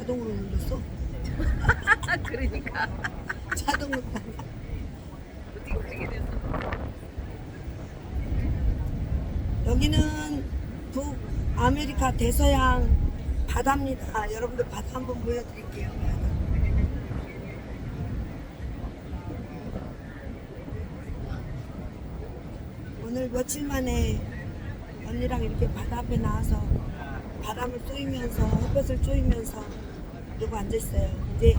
자동으로 눌렀어? 그러니까 자동으로. 어떻게 그렇게 됐어? 여기는 북아메리카 대서양 바다입니다. 여러분들 바다 한번 보여드릴게요. 오늘 며칠 만에 언니랑 이렇게 바다 앞에 나와서 바람을 쏘이면서 햇볕을 쏘이면서 이러고 앉아있어요. 이제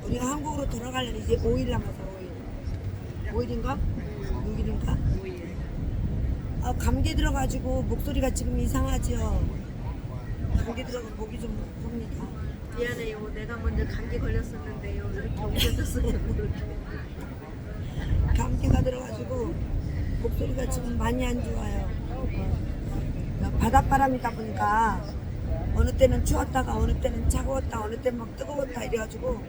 우리가 한국으로 돌아가려면 이제 5일 남아서 5일. 5일인가? 6일인가? 5일. 아, 감기 들어가지고 목소리가 지금 이상하지요. 감기 들어가 목이 좀 아픕니다. 미안해요. 내가 먼저 감기 걸렸었는데요. 이렇게 옮겨졌어요. 이렇게. 감기가 들어가지고 목소리가 지금 많이 안 좋아요. 바닷바람이다 보니까 어느 때는 추웠다가 어느 때는 차가웠다 어느 때는 막 뜨거웠다 이래가지고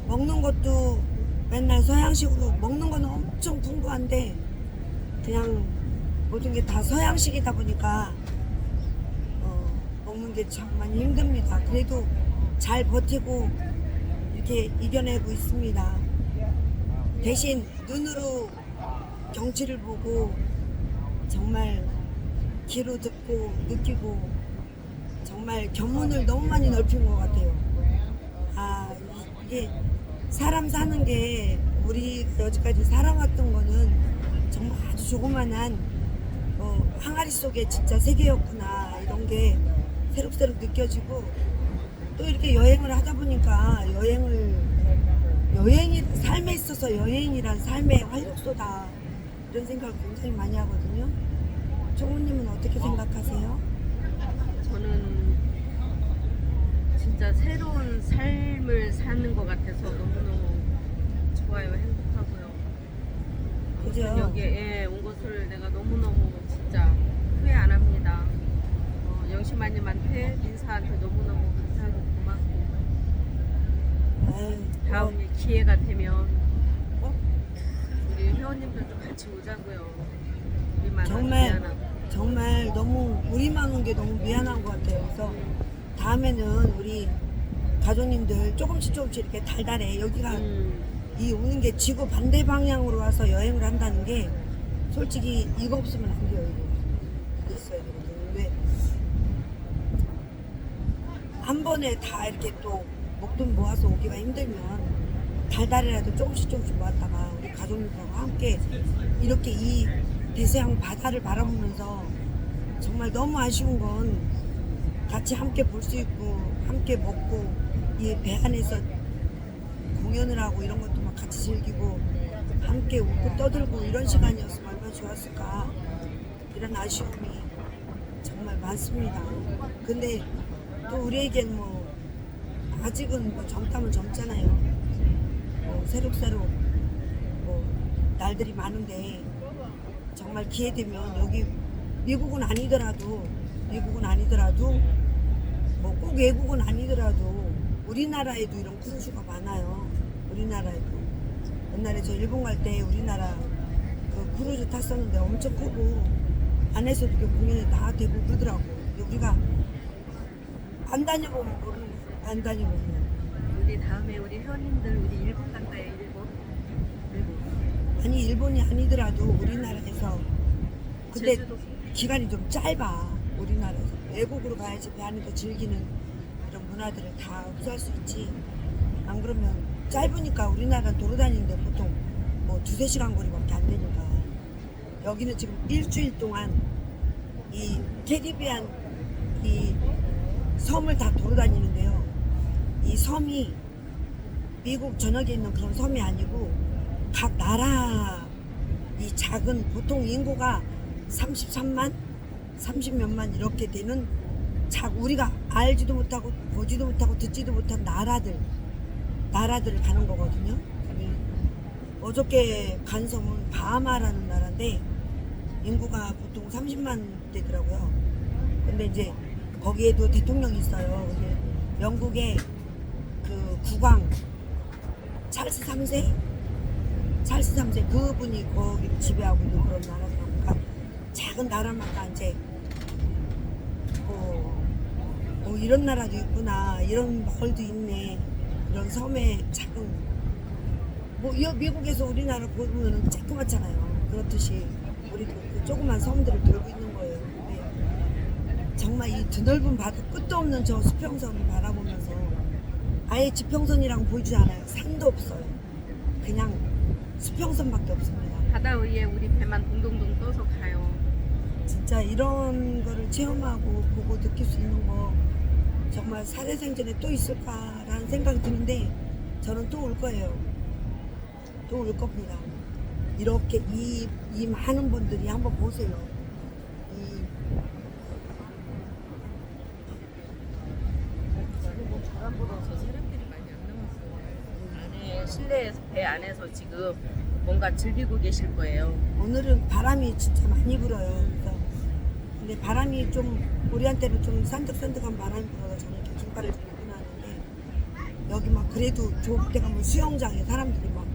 먹는 것도 맨날 서양식으로 먹는 거는 엄청 풍부한데 그냥 모든 게 다 서양식이다 보니까 먹는 게 참 많이 힘듭니다. 그래도 잘 버티고 이렇게 이겨내고 있습니다. 대신 눈으로 경치를 보고 정말 귀로 듣고 느끼고 정말 견문을 너무 많이 넓힌 것 같아요. 아, 이게 사람 사는 게 우리 여지까지 살아왔던 거는 정말 아주 조그만한 항아리 속에 진짜 세계였구나 이런 게 새록새록 느껴지고 또 이렇게 여행을 하다 보니까 여행이 삶에 있어서 여행이란 삶의 활력소다 이런 생각을 굉장히 많이 하거든요. 총무님은 어떻게 생각하세요? 저는 진짜 새로운 삶을 사는 것 같아서 너무너무 좋아요. 행복하고요. 그죠? 여기에 온 것을 내가 너무너무 진짜 후회 안 합니다. 영심아님한테 민사한테 너무너무 감사하고 고맙고 아유, 다음에 기회가 되면 꼭 우리 회원님들도 같이 오자고요. 우리만 정말 너무 우리만 온 게 너무 미안한 것 같아요. 그래서 다음에는 우리 가족님들 조금씩 이렇게 달달해. 여기가 이 오는 게 지구 반대 방향으로 와서 여행을 한다는 게 솔직히 이거 없으면 안 돼요. 이거 있어야 되거든요. 왜? 한 번에 다 이렇게 또 목돈 모아서 오기가 힘들면 달달이라도 조금씩 모았다가 우리 가족님들하고 함께 이렇게 이 대서양 바다를 바라보면서 정말 너무 아쉬운 건 같이 함께 볼 수 있고 함께 먹고 이 배 안에서 공연을 하고 이런 것도 막 같이 즐기고 함께 웃고 떠들고 이런 시간이었으면 얼마나 좋았을까 이런 아쉬움이 정말 많습니다. 근데 또 우리에겐 뭐 아직은 뭐 젊다면 젊잖아요. 새록새록 뭐 날들이 많은데 정말 기회 되면 여기 미국은 아니더라도 뭐 꼭 외국은 아니더라도 우리나라에도 이런 크루즈가 많아요. 우리나라에도 옛날에 저 일본 갈 때 우리나라 그 크루즈 탔었는데 엄청 크고 안에서도 이렇게 공연이 다 되고 그러더라고. 근데 우리가 안 다녀보면 모르는 거예요. 안 다녀보면. 우리 다음에 우리 회원님들 우리 일본 간다요. 일본. 아니 일본이 아니더라도 우리나라에서 근데 제주도. 기간이 좀 짧아. 우리나라에서 외국으로 가야지 배 안에서 즐기는 이런 문화들을 다 흡수할 수 있지. 안 그러면 짧으니까 우리나라는 돌아다니는데 보통 뭐 2-3시간 거리밖에 안 되니까 여기는 지금 일주일 동안 이 캐리비안 이 섬을 다 돌아다니는데요. 이 섬이 미국 전역에 있는 그런 섬이 아니고 각 나라 이 작은 보통 인구가 33만 30몇만 이렇게 되는 우리가 알지도 못하고 보지도 못하고 듣지도 못한 나라들을 가는 거거든요. 어저께 간 섬은 바하마라는 나라인데 인구가 보통 30만 되더라고요. 근데 이제 거기에도 대통령이 있어요. 근데 영국의 그 국왕 찰스 3세 그분이 거기를 지배하고 있는 그런 나라니까 작은 나라마다 이제 이런 나라도 있구나, 이런 마을도 있네, 이런 섬에 작은 뭐 미국에서 우리나라 보면은 쬐끄맣잖아요. 그렇듯이 우리도 그 조그만 섬들을 돌고 있는 거예요. 근데 정말 이 드넓은 바다 끝도 없는 저 수평선을 바라보면서 아예 지평선이랑 보이지 않아요. 산도 없어요. 그냥 수평선밖에 없습니다. 바다 위에 우리 배만 동동동 떠서 가요. 진짜 이런 거를 체험하고 보고 느낄 수 있는 거 정말 살아생전에 또 있을까라는 생각이 드는데 저는 또 올 거예요. 또 올 겁니다. 이렇게 이 많은 분들이 한번 보세요. 지금 뭐 바람 불어서 사람들이 많이 안 나왔어요. 안에 실내에서 배 안에서 지금 뭔가 즐기고 계실 거예요. 오늘은 바람이 진짜 많이 불어요. 그래서 근데 바람이 좀 우리한테는 좀 산득산득한 바람이 불어서 저는 이렇게 긴팔을 좀 입고 나왔는데 여기 막 그래도 좁을 때 가면 수영장에 사람들이 막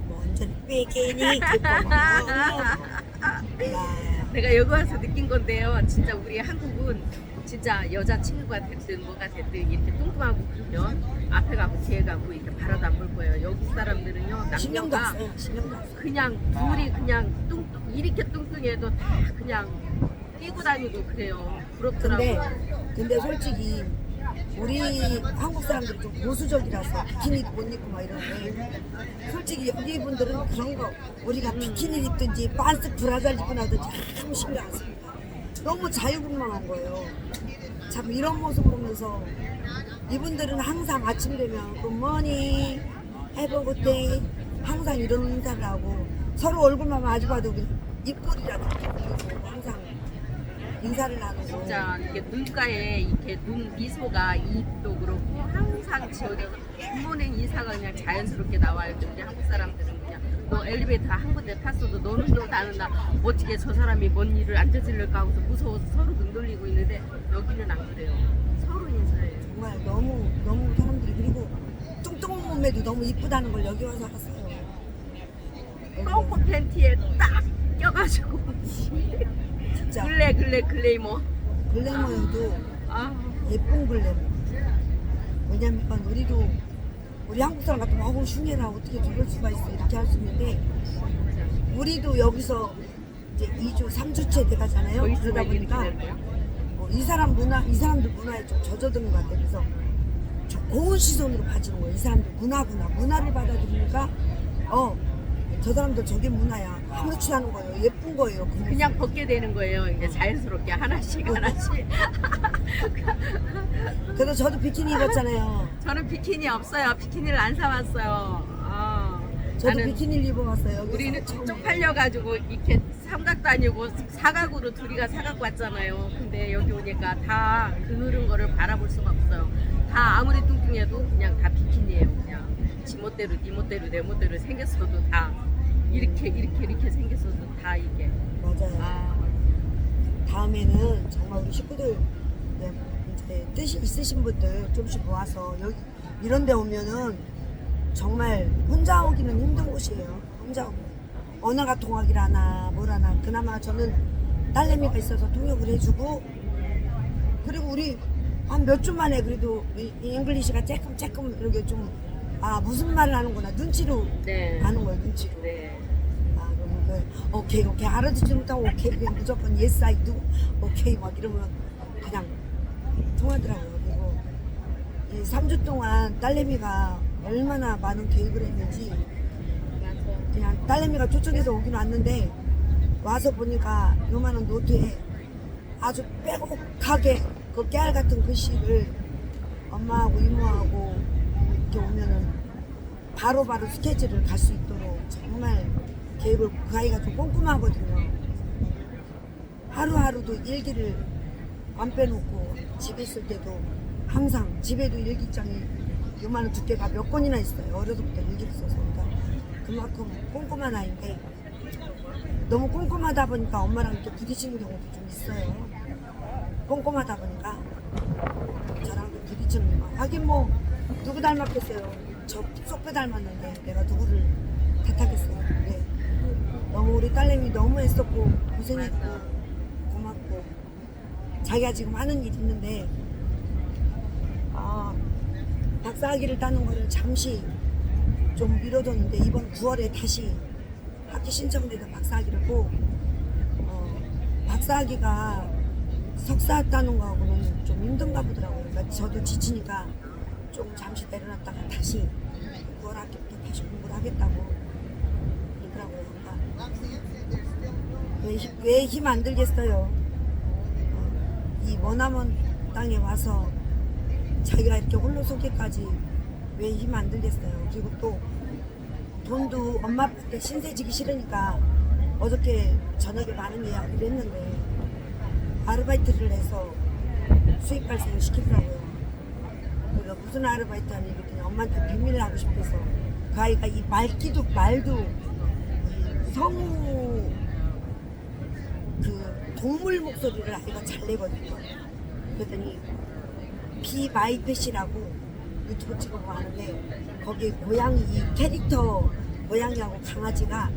뭐 완전히 빼개니 듣고 막 야, 내가 여기 와서 느낀 건데요. 진짜 우리 한국은 진짜 여자친구가 됐든 뭐가 됐든 이렇게 뚱뚱하고 그러면 앞에 가고 뒤에 가고 이렇게 바라도 안 볼 거예요. 여기 사람들은요, 신경도 안 남녀가 써요. 신경도 안 써요. 그냥 둘이 그냥 이렇게 뚱뚱해도 다 그냥 끼고 다니고 그래요. 부럽더라고요. 근데 솔직히 우리 한국 사람들이 좀 보수적이라서 비키니도 못 입고 막 이러는데 솔직히 여기 분들은 그런 거 우리가 비키니 입든지 반스 브라자를 입고 나든지 아무 신경 안 씁니다. 너무 자유분방한 거예요. 참 이런 모습 보면서 이분들은 항상 아침 되면 굿모닝 해보 굿데이 항상 이런 인사를 하고 서로 얼굴만 마주 봐도 입꼬리라도 그리고 항상 인사를 나누고 진짜 이렇게 눈가에 이렇게 눈 미소가 입도 그렇고 항상 지어져서 굿모닝 인사가 그냥 자연스럽게 나와요. 우리 한국 사람들은 그냥 너 엘리베이터 한 군데 탔어도 너는 너 나는 나 어떻게 저 사람이 뭔 일을 안 저질를까 하고서 무서워서 서로 눈 돌리고 있는데 여기는 안 그래요. 서로 인사해요. 정말 너무 사람들이 그리고 뚱뚱한 몸매도 너무 이쁘다는 걸 여기 와서 알았어요. 펑퍼 팬티에 딱 껴가지고 진짜 글래이머. 글래머여도 아 예쁜 글래머. 왜냐면 우리 한국 사람 같으면 어우 흉해라 어떻게 저럴 수가 있어 이렇게 할 수 있는데 우리도 여기서 이제 2주 3주째 돼가잖아요. 그러다 보니까 이 사람들 문화에 좀 젖어드는 것 같아요. 그래서 좀 고운 시선으로 봐주는 거예요. 이 사람들 문화를 받아들이니까 저 사람들 저게 문화야. 아무렇지도 않은 거예요. 예쁜 거예요. 그냥 벗게 되는 거예요. 이제 자연스럽게 하나씩. 그래서 저도 비키니 입었잖아요. 저는 비키니 없어요. 비키니를 안 사왔어요. 저도 나는 비키니를 입어봤어요. 여기서 우리는 처음. 쪽팔려가지고 이렇게 삼각도 아니고 사각으로 둘이가 사각 왔잖아요. 근데 여기 오니까 다 그런 거를 바라볼 수가 없어요. 다 아무리 뚱뚱해도 그냥 다 비키니예요. 그냥 지 멋대로 네 멋대로 내 멋대로 생겼어도 다 이렇게 생겼어도 다 이게 맞아요. 다음에는 정말 우리 식구들 이제 뜻이 있으신 분들 좀씩 모아서 여기 이런 데 오면은 정말 혼자 오기는 힘든 곳이에요. 혼자 오면 언어가 통하기라나 뭐라나 그나마 저는 딸내미가 있어서 통역을 해주고 그리고 우리 한 몇 주 만에 그래도 이 잉글리시가 쬐끔 이렇게 좀 무슨 말을 하는구나 눈치로 네. 아는 거예요. 눈치로. 네. 그러면 오케이 알아듣지 못하고 오케이 그냥 무조건 yes I do 오케이 막 이러면 그냥 통하더라고요. 그리고 이 3주 동안 딸내미가 얼마나 많은 교육을 했는지 그냥 딸내미가 초청해서 오긴 왔는데 와서 보니까 요만한 노트에 아주 빼곡하게 그 깨알 같은 글씨를 엄마하고 이모하고 이렇게 오면은 바로바로 스케줄을 갈 수 있도록 정말 계획을 그 아이가 좀 꼼꼼하거든요. 하루하루도 일기를 안 빼놓고 집에 있을 때도 항상 집에도 일기장이 요만한 두께가 몇 권이나 있어요. 어려서부터 일기를 써서 그러니까 그만큼 꼼꼼한 아이인데 너무 꼼꼼하다 보니까 엄마랑 이렇게 부딪히는 경우도 좀 있어요. 꼼꼼하다 보니까 저랑도 부딪히는 거. 하긴 뭐 누구 닮았겠어요. 저 쏙빼 닮았는데 내가 누구를 탓하겠어요. 네. 너무 우리 딸내미 너무 애썼고 고생했고 고맙고 자기가 지금 하는 일 있는데 박사학위를 따는 거를 잠시 좀 미뤄뒀는데 이번 9월에 다시 학기 신청돼서 박사학위를 꼭 박사학위가 석사 따는 거하고는 좀 힘든가 보더라고요. 그러니까 저도 지치니까 좀 잠시 내려놨다가 다시 9월 학기부터 다시 공부를 하겠다고 그러더라고요. 그러니까 왜 힘 안 들겠어요? 이 머나먼 땅에 와서 자기가 이렇게 홀로 서기까지 왜 힘 안 들겠어요? 그리고 또 돈도 엄마 아빠한테 신세지기 싫으니까 어저께 저녁에 많은 이야기를 했는데 아르바이트를 해서 수입 발생을 시키더라고요. 그래서 무슨 아르바이트 하니 그랬더니 엄마한테 비밀을 하고 싶어서 그 아이가 이 말도 성우 그 동물 목소리를 아이가 잘 내거든요. 그랬더니 비마이펫이라고 유튜브 찍어보고 하는데 거기 고양이 이 캐릭터 고양이하고 강아지가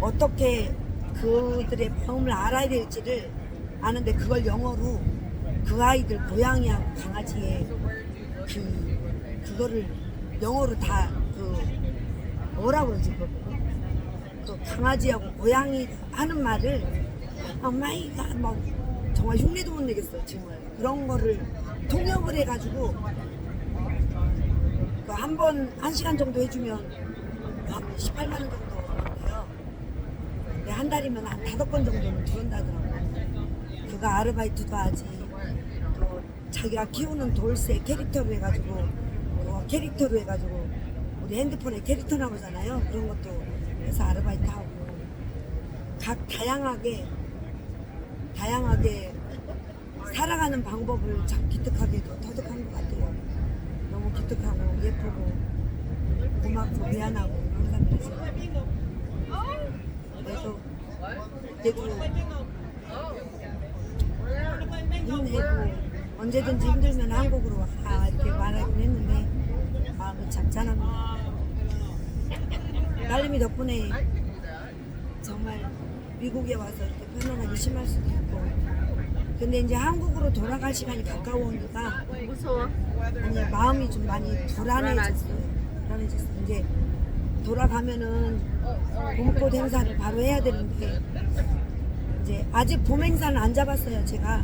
어떻게 그들의 마음을 알아야 될지를 아는데 그걸 영어로 그 아이들 고양이하고 강아지의 그거를 영어로 다 뭐라고 그러지 그 강아지하고 고양이 하는 말을 마이가 막 정말 흉내도 못 내겠어 정말 그런 거를 통역을 해가지고 한 번 1시간 정도 해주면 한 18만 원 정도 돼요. 근데 한 달이면 한 5번 정도는 들어온다더라고요. 그거 아르바이트도 하지 또 자기가 키우는 돌쇠 캐릭터로 해가지고 우리 핸드폰에 캐릭터 나오잖아요. 그런 것도 해서 아르바이트 하고 각 다양하게 살아가는 방법을 참 기특하게도 터득한 것 같아요. 너무 기특하고 예쁘고 고맙고 미안하고 항상 그래서 힘내고 언제든지 힘들면 한국으로 와 이렇게 말하긴 했는데 마음이 참 짠합니다. 딸내미 덕분에 정말 미국에 와서 이렇게 편안하게 심할 수도 있고 근데 이제 한국으로 돌아갈 시간이 가까우니까 무서워. 아니 마음이 좀 많이 불안해졌어요. 이제 돌아가면은 봄꽃 행사를 바로 해야 되는데 이제 아직 봄 행사는 안 잡았어요. 제가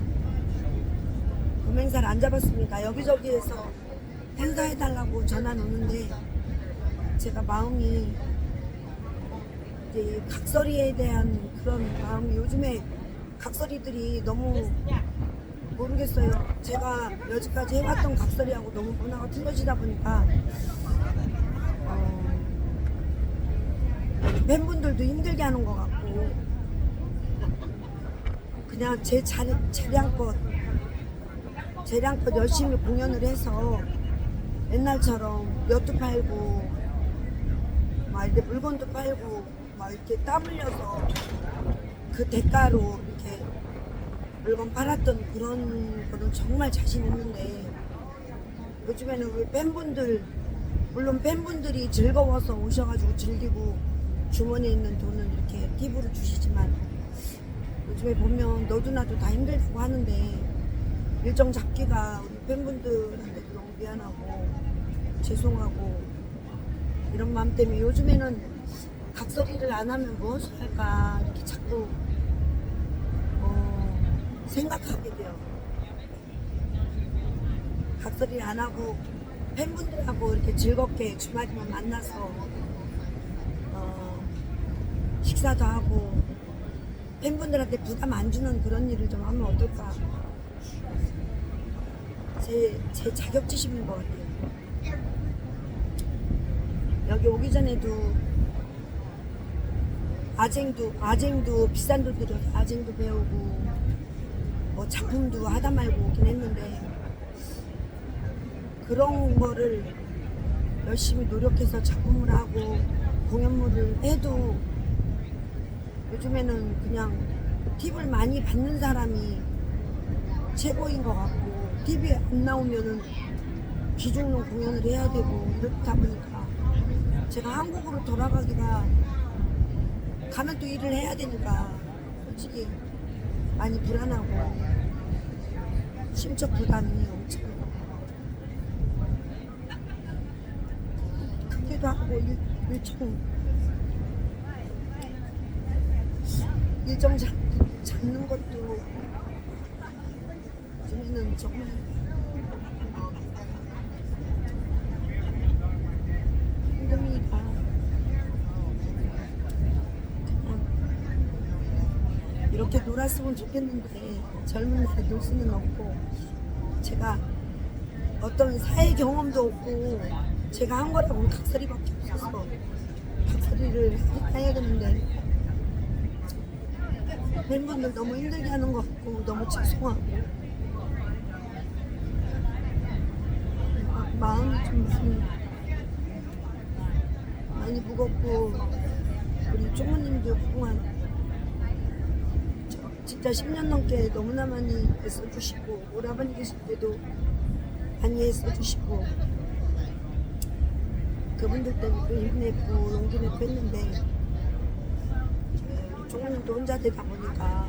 봄 행사를 안 잡았습니다. 여기저기에서 행사해달라고 전화 오는데 제가 마음이 이제 각설이에 대한 그런 마음이 요즘에 각설이들이 너무 모르겠어요. 제가 여지까지 해왔던 각설이하고 너무 문화가 틀려지다 보니까 팬분들도 힘들게 하는 것 같고 그냥 제 재량껏 열심히 공연을 해서 옛날처럼 엿도 팔고 막 이렇게 물건도 팔고 막 이렇게 땀 흘려서 그 대가로 이렇게 물건 팔았던 그런 거는 정말 자신 있는데 요즘에는 우리 팬분들 물론 팬분들이 즐거워서 오셔가지고 즐기고 주머니에 있는 돈은 이렇게 팁으로 주시지만 요즘에 보면 너도 나도 다 힘들다고 하는데 일정 잡기가 우리 팬분들한테도 너무 미안하고 죄송하고 이런 마음 때문에 요즘에는 각설이를 안 하면 무엇을 할까 이렇게 자꾸 생각하게 돼요. 각설이를 안 하고 팬분들하고 이렇게 즐겁게 주말이면 만나서 식사도 하고 팬분들한테 부담 안 주는 그런 일을 좀 하면 어떨까. 제 자격지심인 것 같아요. 여기 오기 전에도 아쟁도 비싼 돈 들여서 아쟁도 배우고 뭐 작품도 하다 말고 오긴 했는데 그런 거를 열심히 노력해서 작품을 하고 공연물을 해도 요즘에는 그냥 팁을 많이 받는 사람이 최고인 것 같고 TV에 안 나오면은 비중로 공연을 해야 되고 이렇다 보니까 제가 한국으로 돌아가기가 가면 또 일을 해야 되니까 솔직히 많이 불안하고 심적 부담이 엄청 하기도 하고 일정 잡는 것도 요즘에는 정말 힘듭니다. 그냥 이렇게 놀았으면 좋겠는데 젊은 날에 놀 수는 없고 제가 어떤 사회 경험도 없고 제가 한 거라고는 각설이밖에 없어서 각설이를 해야 되는데 팬분들 너무 힘들게 하는 것 같고 너무 죄송하고 마음이 좀 많이 무겁고 우리 총무님도 그동안 진짜 10년 넘게 너무나 많이 애써주시고 오라버니 계실 때도 많이 애써주시고 그분들 때문에 또 힘냈고 용기 내고 했는데 총무님도 혼자 되다 보니까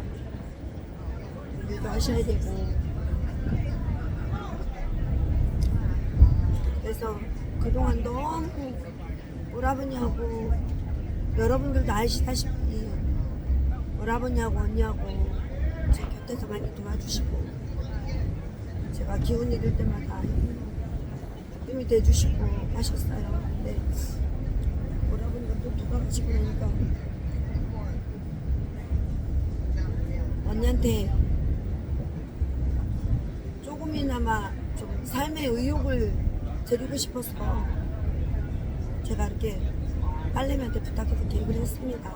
일도 하셔야 되고 그래서 그동안 너무 오라버니하고 여러분들도 아시다시피 오라버니하고 언니하고 제 곁에서 많이 도와주시고 제가 기운이 들 때마다 힘이 돼주시고 하셨어요. 근데 오라버니가 또 돌아가시고 나니까 언니한테 조금이나마 좀 삶의 의욕을 드리고 싶어서 제가 이렇게 딸내미한테 부탁해서 기획을 했습니다.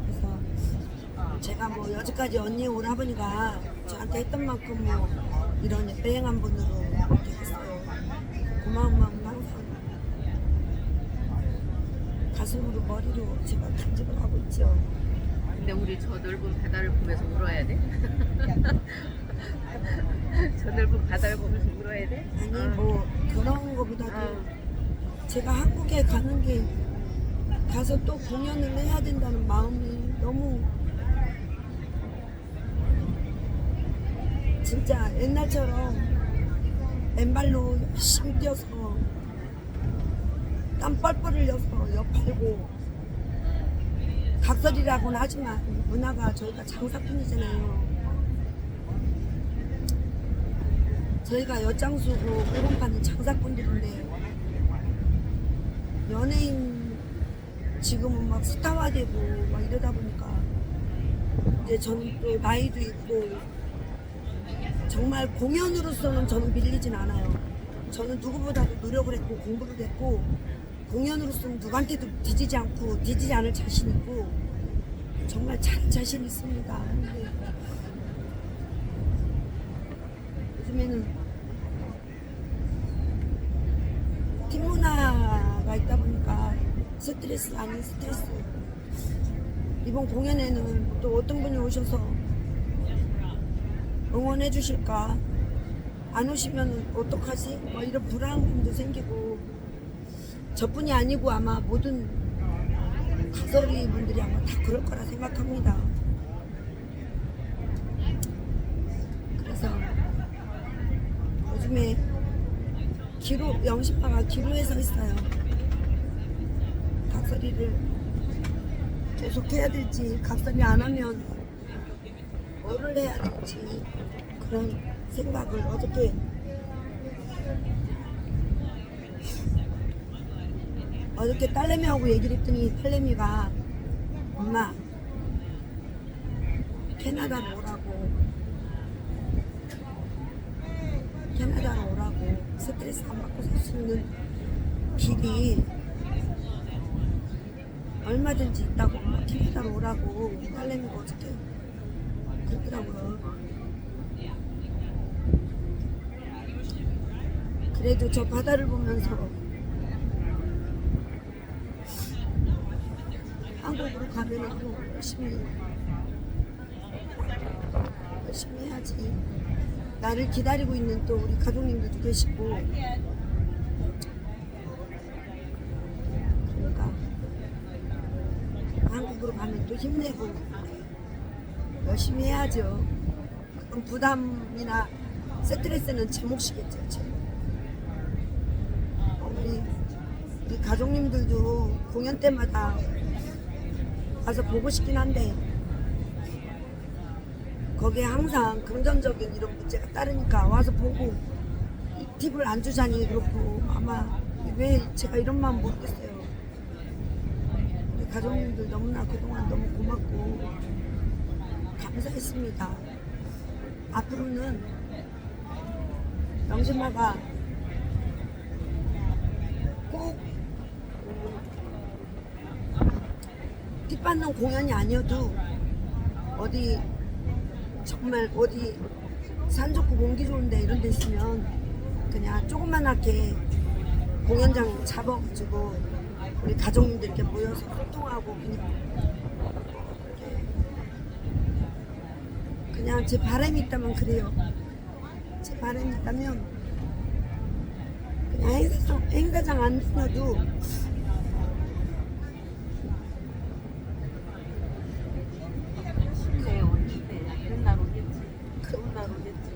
그래서 제가 뭐 여지까지 언니 오라버니가 저한테 했던 만큼 뭐 이런 예배행한 분으로 이렇게 했어요. 고마운 마음은 항상 가슴으로 머리로 제가 간직을 하고 있죠. 근데 우리 저 넓은 바다를 보면서 울어야 돼? 저 넓은 바다를 보면서 울어야 돼? 아니 뭐 그런 거보다도 제가 한국에 가는 게 가서 또 공연을 해야 된다는 마음이 너무 진짜 옛날처럼 맨발로 열심히 뛰어서 땀 뻘뻘 흘려서 옆팔고 각설이라고는 하지만 문화가 저희가 장사꾼이잖아요. 저희가 엿장수고 오른 파는 장사꾼들인데 연예인 지금은 막 스타화되고 막 이러다 보니까 이제 저는 또 나이도 있고 정말 공연으로서는 저는 밀리진 않아요. 저는 누구보다도 노력을 했고 공부를 했고 공연으로서는 누구한테도 뒤지지 않고 뒤지지 않을 자신 있고 정말 잘할 자신 있습니다. 근데 요즘에는 팀 문화가 있다 보니까 스트레스 아닌 스트레스. 이번 공연에는 또 어떤 분이 오셔서 응원해 주실까? 안 오시면 어떡하지? 뭐 이런 불안감도 생기고 저뿐이 아니고 아마 모든 각설이 분들이 아마 다 그럴 거라 생각합니다. 그래서 요즘에 영신파가 기로에 서 있어요. 각설이를 계속 해야 될지 각설이 안 하면 뭐를 해야 될지 그런 생각을 어저께 딸내미하고 얘기를 했더니 딸내미가 엄마 캐나다로 오라고 스트레스 안 받고 살 수 있는 길이 얼마든지 있다고 캐나다로 오라고 딸내미가 어저께 그러더라고요. 그래도 저 바다를 보면서 한국으로 가면은 또 열심히 해야지. 나를 기다리고 있는 또 우리 가족님들도 계시고 그러니까 한국으로 가면 또 힘내고 열심히 해야죠. 그럼 부담이나 스트레스는 제 몫이겠죠. 우리 가족님들도 공연 때마다 가서 보고 싶긴 한데 거기에 항상 금전적인 이런 문제가 따르니까 와서 보고 팁을 안 주자니 그렇고 아마 왜 제가 이런 마음 모르겠어요. 우리 가족님들 너무나 그동안 너무 고맙고 감사했습니다. 앞으로는 명심마가 꼭 팁 받는 공연이 아니어도 어디 정말 어디 산 좋고 공기 좋은데 이런 데 있으면 그냥 조그만하게 공연장 잡아가지고 우리 가족님들 이렇게 모여서 소통하고 그냥 제 바람이 있다면 그래요. 제 바람이 있다면 그냥 행사장 안 다녀도 쉽네 언니인데 그런 날 오겠지. 좋은 날 오겠지.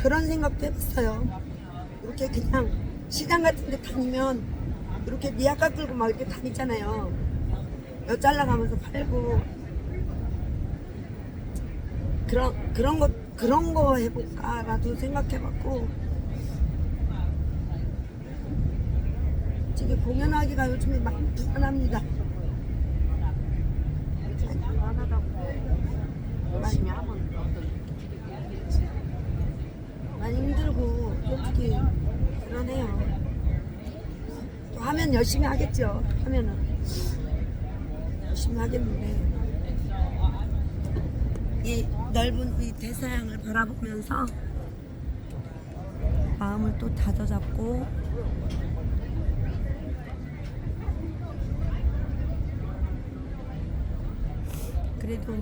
그런 생각도 해봤어요. 이렇게 그냥 시장 같은 데 다니면 이렇게 미약가 끌고 막 이렇게 다니잖아요. 여 잘라가면서 팔고 그런 거 해볼까라도 생각해봤고 지금 공연하기가 요즘에 많이 불안합니다. 불안하다고 열심히 하면 어떤 길이 있겠지. 많이 힘들고 솔직히 불안해요. 또 하면 열심히 하겠죠. 하면은 열심히 하겠는데 이 넓은 이 대서양을 바라보면서 마음을 또 다져잡고 그래도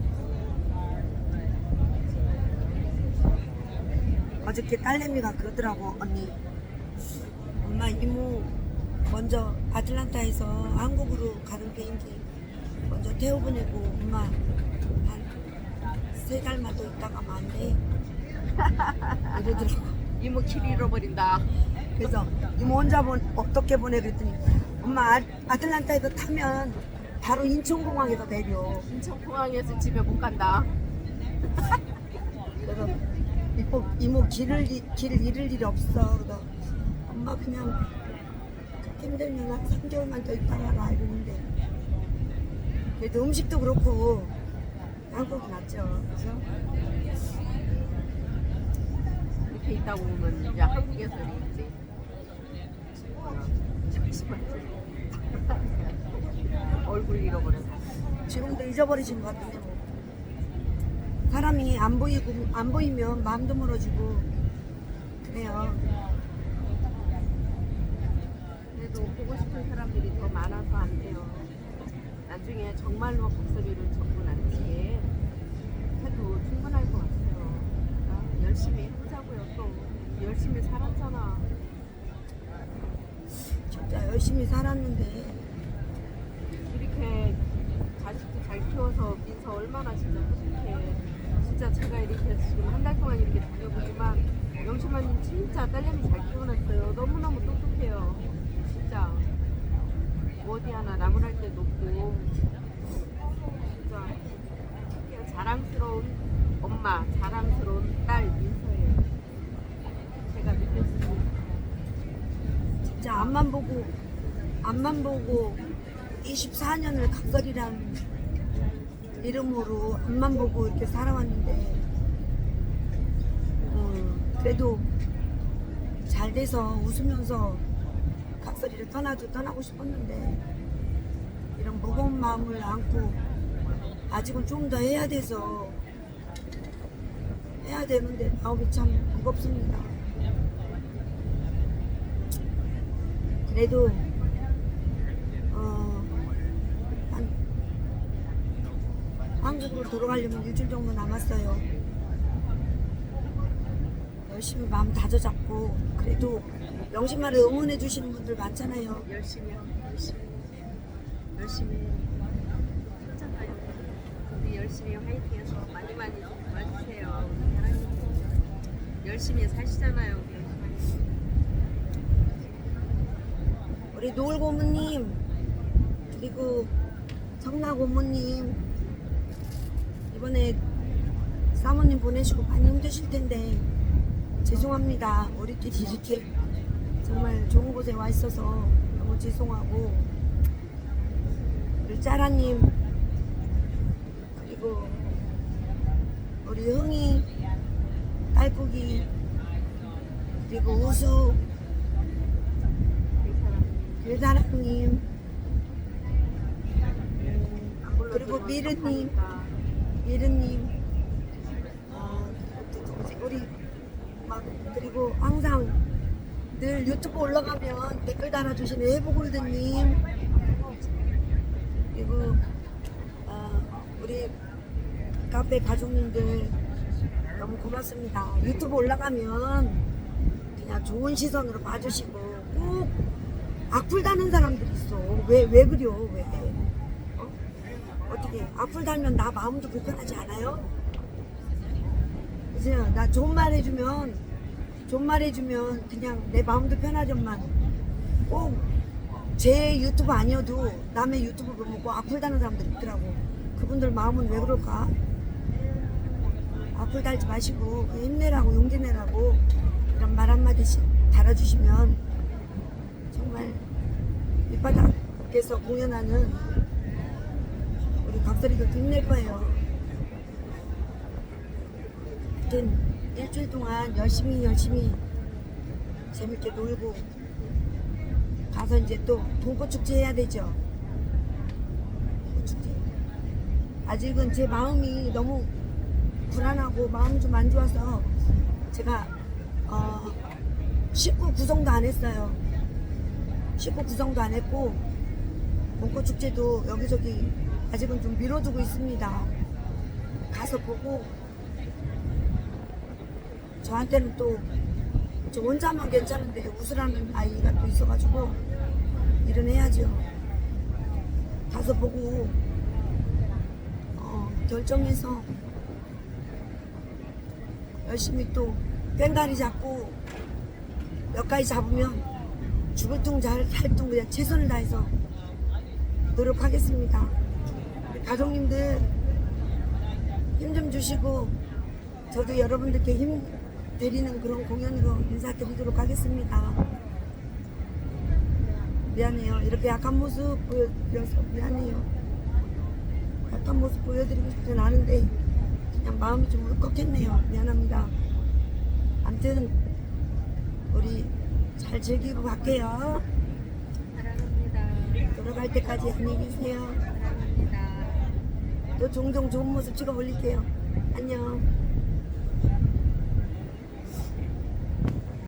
어저께 딸내미가 그러더라고. 언니 엄마 이모 먼저 아틀란타에서 한국으로 가는 비행기 먼저 태워보내고 엄마 한 3달만 더 있다가 가면 안 돼? 이러더라고. 이모 길 잃어버린다. 그래서 이모 혼자 어떻게 보내 그랬더니 엄마 아틀란타에서 타면 바로 인천공항에서 내려. 인천공항에서 집에 못 간다. 그래서 이모 길을 잃을 일이 없어. 그래서 엄마 그냥 그렇게 힘들면 한 3개월만 더 있다 가라 이러는데 그래도 음식도 그렇고 한국이 낫죠. 그죠? 이렇게 있다 보면 이제 한국에서 있지. 잠시만. 얼굴 잃어버렸어. 지금도 잊어버리신 것 같은데 뭐. 사람이 안 보이면 마음도 멀어지고 그래요. 그래도 보고 싶은 사람들이 더 많아서 안 돼요. 나중에 정말로 박서비를 적고 난 뒤에 해도 충분할 것 같아요. 그러니까 열심히 하자고요. 또 열심히 살았잖아. 진짜 열심히 살았는데 이렇게 자식도 잘 키워서 민서 얼마나 진짜 뿌듯해. 진짜 제가 이렇게 지금 한 달 동안 이렇게 다녀보지만 영심아님 진짜 딸내미 잘 키워놨어요. 너무너무 똑똑해요. 진짜 어디 하나 나무랄 데도 없고 진짜 그냥 자랑스러운 엄마, 자랑스러운 딸 민서예요. 제가 느꼈습니다. 진짜 앞만 보고 24년을 각설이란 이름으로 앞만 보고 이렇게 살아왔는데 그래도 잘 돼서 웃으면서 각설이를 떠나고 싶었는데 이런 무거운 마음을 안고 아직은 좀 더 해야 돼서 해야 되는데 마음이 참 무겁습니다. 그래도 한국으로 돌아가려면 일주일 정도 남았어요. 열심히 마음 다져잡고 그래도 영심마를 응원해 주시는 분들 많잖아요. 열심히 하잖아요. 우리 열심히 화이팅해서 많이 좀 도와주세요. 사랑해요. 열심히 사시잖아요. 우리 열심히. 우리 노을 고모님, 그리고 성나 고모님, 이번에 사모님 보내시고 많이 힘드실 텐데 죄송합니다. 우리끼리 이렇게 정말 좋은 곳에 와 있어서 너무 죄송하고, 우리 짜라님, 그리고 우리 흥이, 딸꾹이, 그리고 우수, 길사랑님, 그리고 미르님, 우리 막, 그리고 항상 늘 유튜브 올라가면 댓글 달아주시는 해보골드님, 그리고 우리 카페 가족님들 너무 고맙습니다. 유튜브 올라가면 그냥 좋은 시선으로 봐주시고, 꼭 악플 다는 사람들이 있어. 왜 그려? 왜? 어떻게 악플 달면 나 마음도 불편하지 않아요? 그냥 나 좋은 말 해주면 그냥 내 마음도 편하지만, 꼭 제 유튜브 아니어도 남의 유튜브 보면 꼭 악플 다는 사람들 있더라고. 그분들 마음은 왜 그럴까? 악플 달지 마시고 그냥 힘내라고, 용기 내라고 이런 말 한마디씩 달아주시면 정말 밑바닥에서 공연하는 우리 각설이도 힘낼 거예요. 하여튼 일주일 동안 열심히 재밌게 놀고 가서 이제 또 봄꽃축제 해야 되죠. 봄꽃축제. 아직은 제 마음이 너무 불안하고 마음이 좀 안 좋아서 제가 식구 구성도 안 했어요. 식구 구성도 안 했고, 봄꽃축제도 여기저기 아직은 좀 미뤄두고 있습니다. 가서 보고, 저한테는 또 저 혼자만 괜찮은데 웃으라는 아이가 또 있어가지고 일은 해야죠. 가서 보고 결정해서 열심히 또 꽹가리 잡고 몇 가지 잡으면 죽을 둥 살 둥 그냥 최선을 다해서 노력하겠습니다. 가족님들 힘 좀 주시고 저도 여러분들께 힘 드리는 그런 공연으로 인사드리도록 하겠습니다. 미안해요. 이렇게 약한 모습 보여드려서 미안해요. 약한 모습 보여드리고 싶진 않은데 그냥 마음이 좀 울컥했네요. 미안합니다. 아무튼 우리 잘 즐기고 갈게요. 사랑합니다. 돌아갈 때까지 안녕히 계세요. 사랑합니다. 또 종종 좋은 모습 찍어 올릴게요. 안녕.